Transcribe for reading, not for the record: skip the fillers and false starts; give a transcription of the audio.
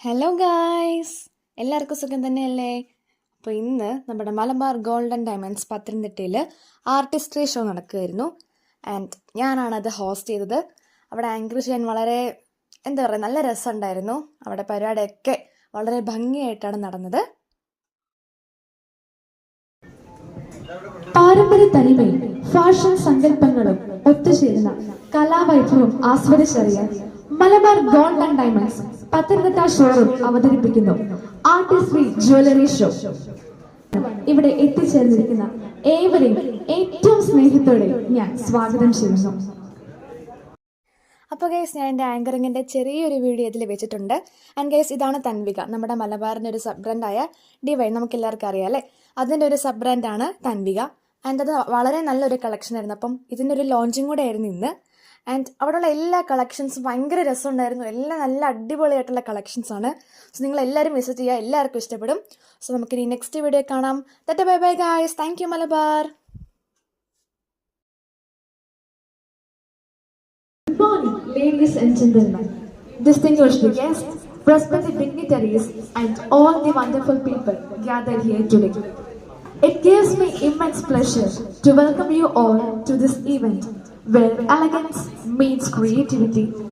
Hello guys, എല്ലാവർക്കും സുഖം തന്നെയല്ലേ? അപ്പോൾ ഇന്ന് നമ്മുടെ മലബാർ ഗോൾഡൻ ഡയമണ്ട്സ് പത്തനംതിട്ടയിൽ ആർട്ടിസ്ട്രി ഷോ നടക്കുമായിരുന്നു. ആൻഡ് ഞാനാണത് ഹോസ്റ്റ് ചെയ്തത്. അവിടെ ആങ്കർ ചെയ്യാൻ വളരെ നല്ല രസമുണ്ടായിരുന്നു. അവിടെ പരിപാടിയൊക്കെ വളരെ ഭംഗിയായിട്ടാണ് നടന്നത്. പാരമ്പര്യ തനിമയും ഫാഷൻ സങ്കല്പങ്ങളും ഒത്തുചേരുന്ന കലാവൈഭവം ആസ്വദിച്ചറിയാൻ Malabar gold and diamonds Pathanamthitta showroom അവതരിപ്പിക്കുന്നു ആർട്ടിസ്ട്രി ജ്വല്ലറി ഷോ. ഇവിടെ എത്തിച്ചേർന്നിരിക്കുന്ന ഏവരെയും ഏറ്റവും സ്നേഹത്തോടെ ഞാൻ സ്വാഗതം ചെയ്യുന്നു. അപ്പോൾ ഗൈസ്, ഞാൻ എൻ്റെ ആങ്കറിങ്ങിൻ്റെ ചെറിയൊരു വീഡിയോ ഇതിൽ വെച്ചിട്ടുണ്ട്. ആൻഡ് ഗൈസ്, ഇതാണ് തൻവിക, നമ്മുടെ മലബാറിൻ്റെ ഒരു സബ് ബ്രാൻഡായ ഡിവൈൻ, നമുക്ക് എല്ലാവർക്കും അറിയാം അല്ലേ? അതിൻ്റെ ഒരു സബ് ബ്രാൻഡാണ് തൻവിക. ആൻഡ് അത് വളരെ നല്ലൊരു കളക്ഷൻ ആയിരുന്നു. അപ്പം ഇതിൻ്റെ ഒരു ലോഞ്ചിങ് കൂടെ ആയിരുന്നു ഇന്ന്. ആൻഡ് അവിടെയുള്ള എല്ലാ കളക്ഷൻസും ഭയങ്കര രസമുണ്ടായിരുന്നു. എല്ലാം നല്ല അടിപൊളിയായിട്ടുള്ള കളക്ഷൻസാണ്. സോ നിങ്ങൾ എല്ലാവരും വിസിറ്റ് ചെയ്യുക, എല്ലാവർക്കും ഇഷ്ടപ്പെടും. സോ നമുക്കിനി നെക്സ്റ്റ് വീഡിയോ കാണാം. Bye bye guys. Thank you Malabar. Good morning, ladies and gentlemen, distinguished guests, prospective dignitaries, and all the wonderful people gathered here today. It gives me immense pleasure to welcome you all to this event where elegance meets creativity